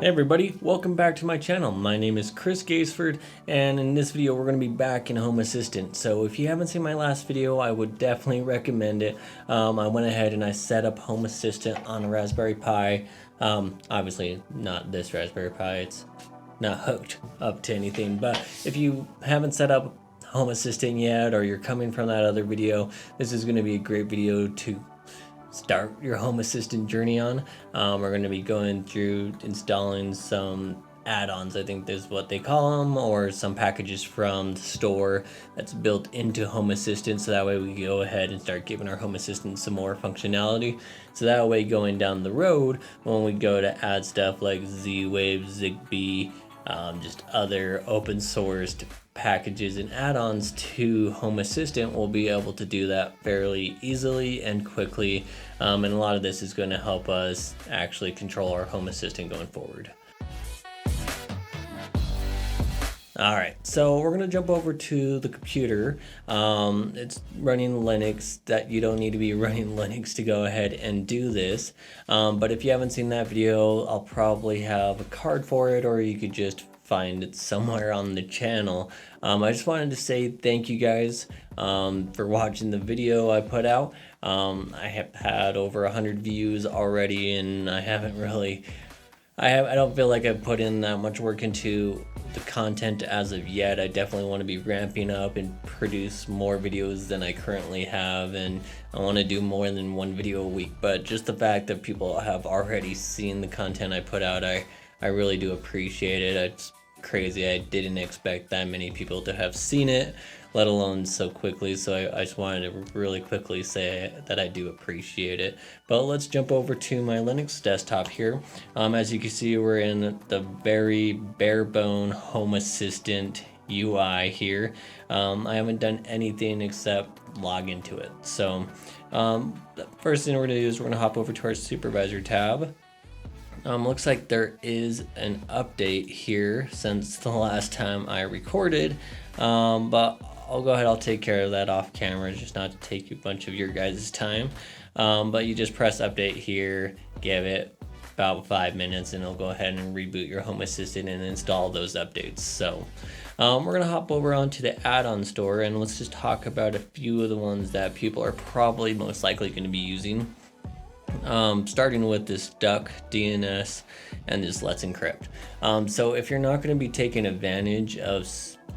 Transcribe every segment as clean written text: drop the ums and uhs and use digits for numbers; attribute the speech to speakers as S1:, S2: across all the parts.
S1: Hey everybody, welcome back to my channel. My name is Chris Gaisford, and in this video we're going to be back in Home Assistant. So if you haven't seen my last video, I would definitely recommend it. I went ahead and I set up Home Assistant on a Raspberry Pi. Obviously not this Raspberry Pi, it's not hooked up to anything. But if you haven't set up Home Assistant yet, or you're coming from that other video, this is going to be a great video to start your Home Assistant journey on. We're going to be going through installing some add-ons, I think is what they call them, or some packages from the store that's built into Home Assistant, so that way we can go ahead and start giving our Home Assistant some more functionality, so that way going down the road when we go to add stuff like Zwave, ZigBee, just other open sourced packages and add-ons to Home Assistant, we'll be able to do that fairly easily and quickly, and a lot of this is going to help us actually control our Home Assistant going forward. Alright, so we're going to jump over to the computer. It's running Linux. That you don't need to be running Linux to go ahead and do this, but if you haven't seen that video, I'll probably have a card for it, or you could just find it somewhere on the channel. I just wanted to say thank you guys for watching the video I put out. I have had over 100 views already, and I don't feel like I've put in that much work into the content as of yet. I definitely want to be ramping up and produce more videos than I currently have, and I want to do more than one video a week. But just the fact that people have already seen the content I put out, I really do appreciate it. It's crazy. I didn't expect that many people to have seen it, let alone so quickly, so I just wanted to really quickly say that I do appreciate it. But let's jump over to my Linux desktop here. As you can see, we're in the very bare bone Home Assistant UI here. I haven't done anything except log into it. So the first thing we're going to do is we're going to hop over to our Supervisor tab. Looks like there is an update here since the last time I recorded, but I'll go ahead, I'll take care of that off camera, just not to take a bunch of your guys' time. But you just press update here, give it about 5 minutes, and it'll go ahead and reboot your Home Assistant and install those updates. So we're gonna hop over onto the add-on store, and let's just talk about a few of the ones that people are probably most likely going to be using. Starting with this duck DNS and this Let's Encrypt. So if you're not going to be taking advantage of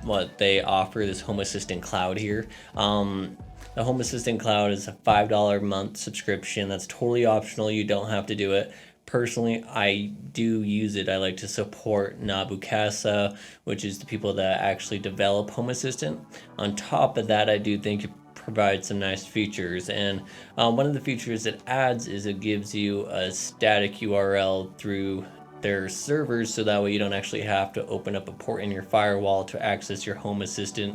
S1: what they offer, this Home Assistant Cloud here, the Home Assistant Cloud is a $5 a month subscription. That's totally optional. You don't have to do it. Personally, I do use it. I like to support Nabu Casa, which is the people that actually develop Home Assistant. On top of that, I do think it provides some nice features, and one of the features it adds is it gives you a static URL through their servers, so that way you don't actually have to open up a port in your firewall to access your Home Assistant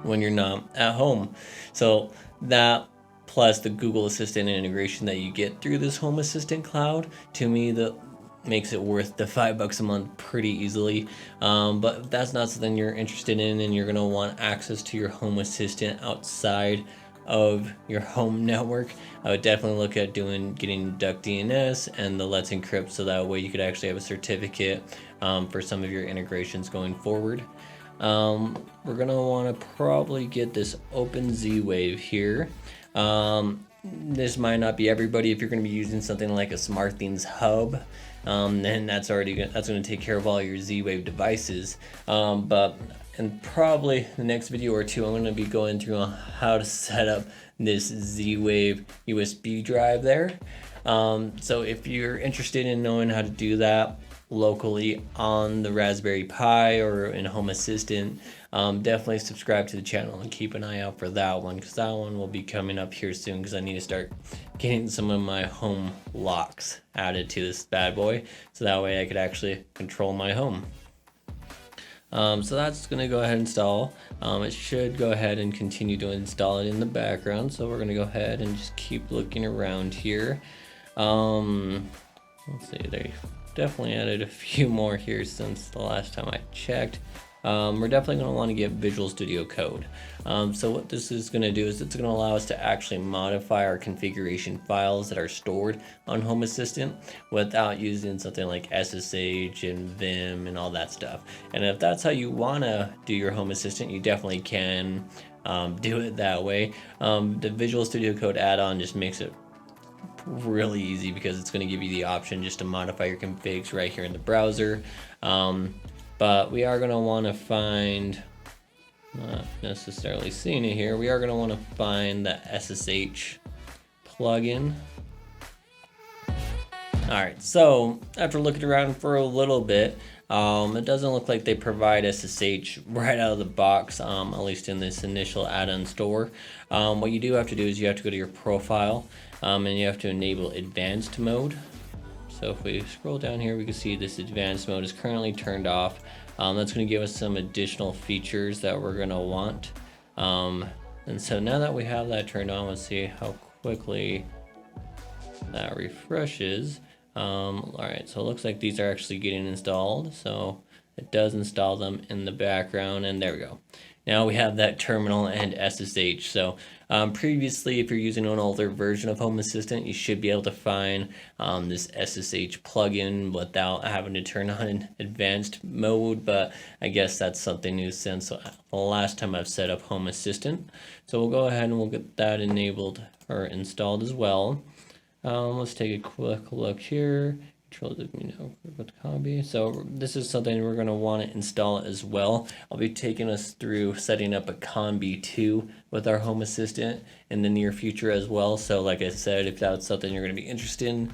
S1: when you're not at home. So that, plus the Google Assistant integration that you get through this Home Assistant Cloud, to me that makes it worth the $5 a month pretty easily. But if that's not something you're interested in, and you're gonna want access to your Home Assistant outside of your home network, I would definitely look at getting Duck DNS and the Let's Encrypt, so that way you could actually have a certificate for some of your integrations going forward. We're gonna want to probably get this Open Zwave here. This might not be everybody. If you're going to be using something like a SmartThings Hub, then that's going to take care of all your Z-Wave devices. But in probably the next video or two, I'm going to be going through on how to set up this Z-Wave USB drive there. So if you're interested in knowing how to do that locally on the Raspberry Pi or in Home Assistant, definitely subscribe to the channel and keep an eye out for that one, because that one will be coming up here soon, because I need to start getting some of my home locks added to this bad boy, so that way I could actually control my home. So that's going to go ahead and install. It should go ahead and continue to install it in the background, so we're going to go ahead and just keep looking around here. Let's see, they definitely added a few more here since the last time I checked. we're definitely going to want to get Visual Studio Code. So what this is going to do is it's going to allow us to actually modify our configuration files that are stored on Home Assistant without using something like SSH and Vim and all that stuff. And if that's how you want to do your Home Assistant, you definitely can do it that way. The Visual Studio Code add-on just makes it really easy because it's going to give you the option just to modify your configs right here in the browser. But we are going to want to find, not necessarily seeing it here, we are going to want to find the SSH plugin. Alright, so after looking around for a little bit, it doesn't look like they provide SSH right out of the box, at least in this initial add-on store. What you do have to do is you have to go to your profile, and you have to enable advanced mode. So if we scroll down here, we can see this advanced mode is currently turned off. That's going to give us some additional features that we're going to want. And so now that we have that turned on, let's see how quickly that refreshes. Alright, so it looks like these are actually getting installed. So it does install them in the background, and there we go. Now we have that terminal and SSH. So previously, if you're using an older version of Home Assistant, you should be able to find this SSH plugin without having to turn on advanced mode, but I guess that's something new since the last time I've set up Home Assistant. So we'll go ahead and we'll get that enabled or installed as well. Let's take a quick look here. Control with copy. So this is something we're going to want to install as well. I'll be taking us through setting up a Combi 2 with our Home Assistant in the near future as well. So like I said, if that's something you're going to be interested in,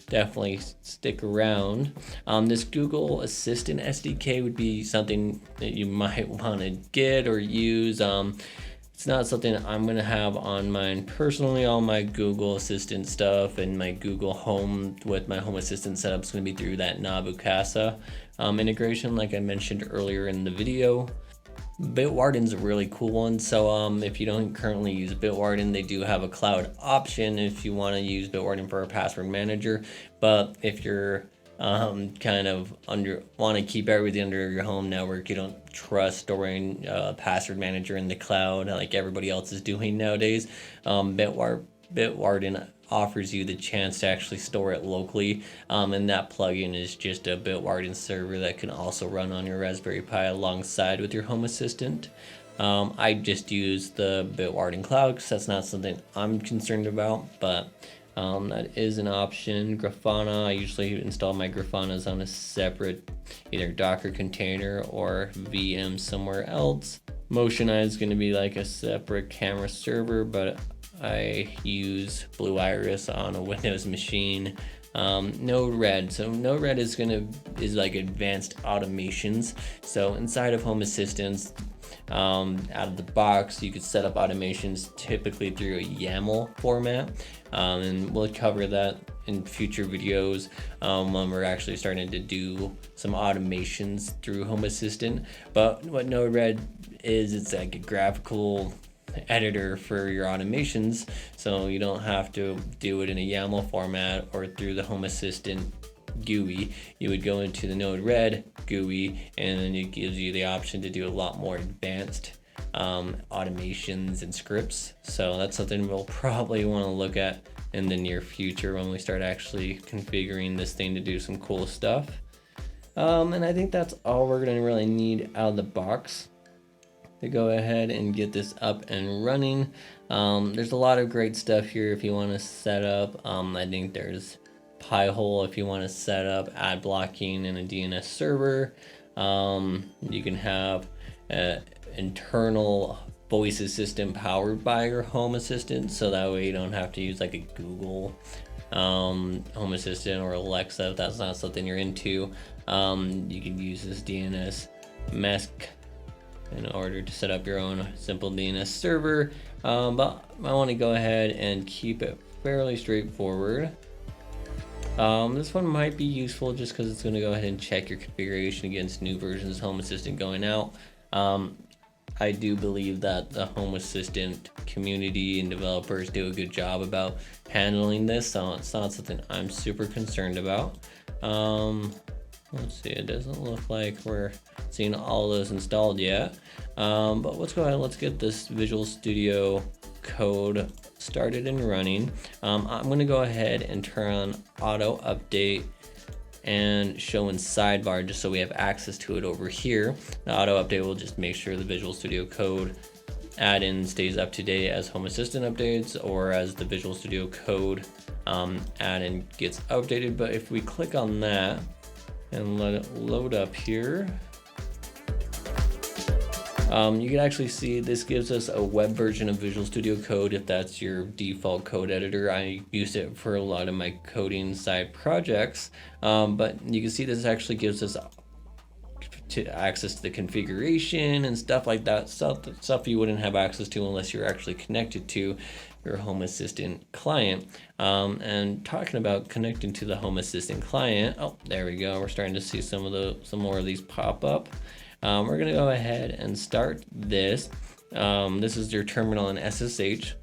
S1: definitely stick around. This Google Assistant SDK would be something that you might want to get or use. It's not something I'm going to have on mine personally. All my Google Assistant stuff and my Google Home with my Home Assistant setup is going to be through that Nabu Casa integration like I mentioned earlier in the video. Bitwarden's a really cool one. So if you don't currently use Bitwarden, they do have a cloud option if you want to use Bitwarden for a password manager. But if you're kind of want to keep everything under your home network, you don't trust storing a password manager in the cloud like everybody else is doing nowadays, Bitwarden offers you the chance to actually store it locally, and that plugin is just a Bitwarden server that can also run on your Raspberry Pi alongside with your Home Assistant. I just use the Bitwarden cloud because that's not something I'm concerned about, but that is an option. Grafana, I usually install my Grafanas on a separate either Docker container or VM somewhere else. MotionEye is going to be like a separate camera server, but I use Blue Iris on a Windows machine. Node-RED. So Node-RED is like advanced automations. So inside of Home Assistants, out of the box, you could set up automations typically through a YAML format, and we'll cover that in future videos when we're actually starting to do some automations through Home Assistant. But what Node-RED is, it's like a graphical editor for your automations, so you don't have to do it in a YAML format or through the Home Assistant GUI. You would go into the Node-RED GUI, and then it gives you the option to do a lot more advanced automations and scripts. So that's something we'll probably want to look at in the near future when we start actually configuring this thing to do some cool stuff. And I think that's all we're going to really need out of the box to go ahead and get this up and running. There's a lot of great stuff here if you want to set up. I think there's Pi-hole if you want to set up ad blocking in a DNS server. You can have an internal voice assistant powered by your Home Assistant, so that way you don't have to use like a Google Home Assistant or Alexa if that's not something you're into. You can use this DNS mask in order to set up your own simple DNS server, but I want to go ahead and keep it fairly straightforward. This one might be useful just because it's going to go ahead and check your configuration against new versions of Home Assistant going out. I do believe that the Home Assistant community and developers do a good job about handling this, so it's not something I'm super concerned about. Let's see, it doesn't look like we're seeing all those installed yet. But let's go ahead and let's get this Visual Studio Code started and running. I'm gonna go ahead and turn on auto update and show in sidebar just so we have access to it over here. The auto update will just make sure the Visual Studio Code add-in stays up to date as Home Assistant updates or as the Visual Studio Code add-in gets updated. But if we click on that and let it load up here, you can actually see this gives us a web version of Visual Studio Code if that's your default code editor. I use it for a lot of my coding side projects, but you can see this actually gives us access to the configuration and stuff like that, stuff you wouldn't have access to unless you're actually connected to your Home Assistant client. And talking about connecting to the Home Assistant client, oh, there we go. We're starting to see some more of these pop up. We're gonna go ahead and start this. This is your terminal in SSH.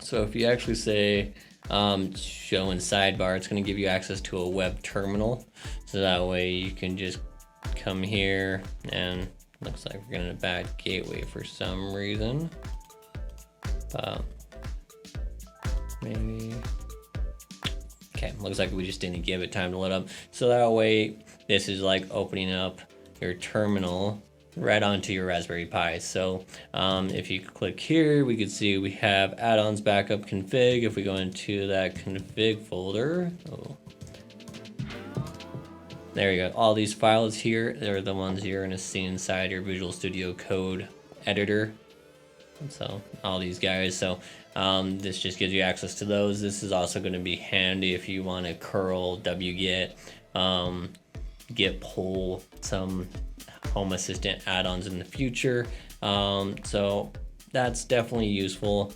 S1: So if you actually say show in sidebar, it's gonna give you access to a web terminal. So that way you can just come here, and looks like we're getting a bad gateway for some reason. Maybe. Okay, looks like we just didn't give it time to load up. So that way, this is like opening up your terminal right onto your Raspberry Pi. So if you click here, we can see we have add-ons backup config. If we go into that config folder, there you go. All these files here, they're the ones you're gonna see inside your Visual Studio Code editor. So all these guys, so this just gives you access to those. This is also going to be handy if you want to curl, wget, git pull some Home Assistant add-ons in the future. So that's definitely useful.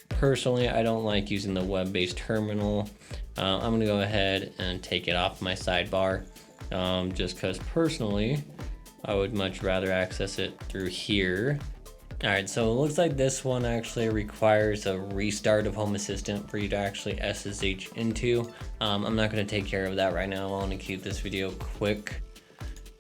S1: Personally, I don't like using the web-based terminal. I'm going to go ahead and take it off my sidebar, just because personally I would much rather access it through here. All right, so it looks like this one actually requires a restart of Home Assistant for you to actually SSH into. I'm not going to take care of that right now. I want to keep this video quick.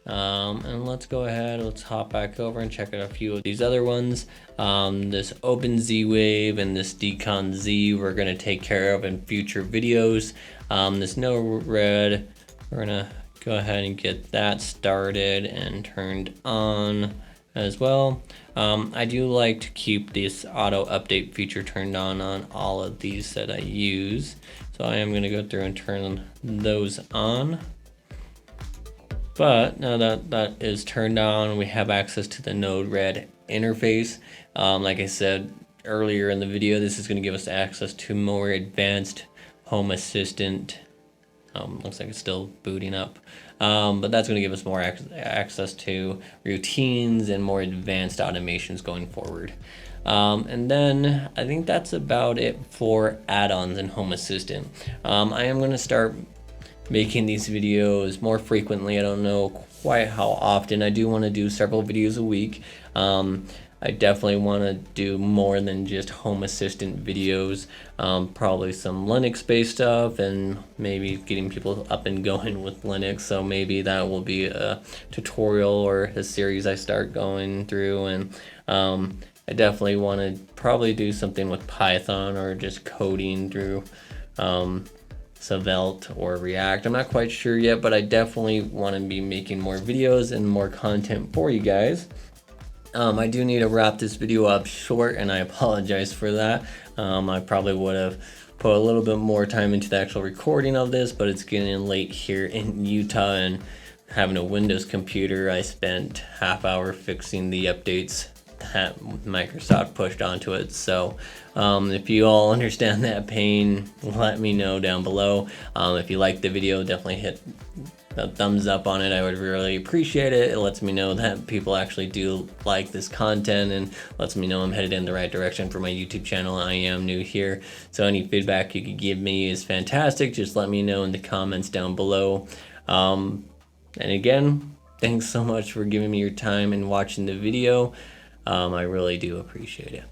S1: And let's go ahead, let's hop back over and check out a few of these other ones. This Open Zwave and this Decon Z we're going to take care of in future videos. This Node-RED, we're going to go ahead and get that started and turned on as well. I do like to keep this auto update feature turned on all of these that I use. So I am going to go through and turn those on. But now that that is turned on, we have access to the Node-RED interface. Like I said earlier in the video, this is going to give us access to more advanced Home Assistant. Looks like it's still booting up, but that's going to give us more access to routines and more advanced automations going forward. And then I think that's about it for add-ons in Home Assistant. I am going to start making these videos more frequently. I don't know quite how often. I do want to do several videos a week. I definitely want to do more than just Home Assistant videos, probably some Linux-based stuff and maybe getting people up and going with Linux. So maybe that will be a tutorial or a series I start going through. And I definitely want to probably do something with Python or just coding through Svelte or React. I'm not quite sure yet, but I definitely want to be making more videos and more content for you guys. I do need to wrap this video up short, and I apologize for that. I probably would have put a little bit more time into the actual recording of this, but it's getting late here in Utah, and having a Windows computer, I spent half hour fixing the updates that Microsoft pushed onto it. So if you all understand that pain, let me know down below. If you like the video, definitely hit a thumbs up on it. I would really appreciate it. It lets me know that people actually do like this content and lets me know I'm headed in the right direction for my YouTube channel. I am new here, so any feedback you could give me is fantastic. Just let me know in the comments down below. And again, thanks so much for giving me your time and watching the video. I really do appreciate it.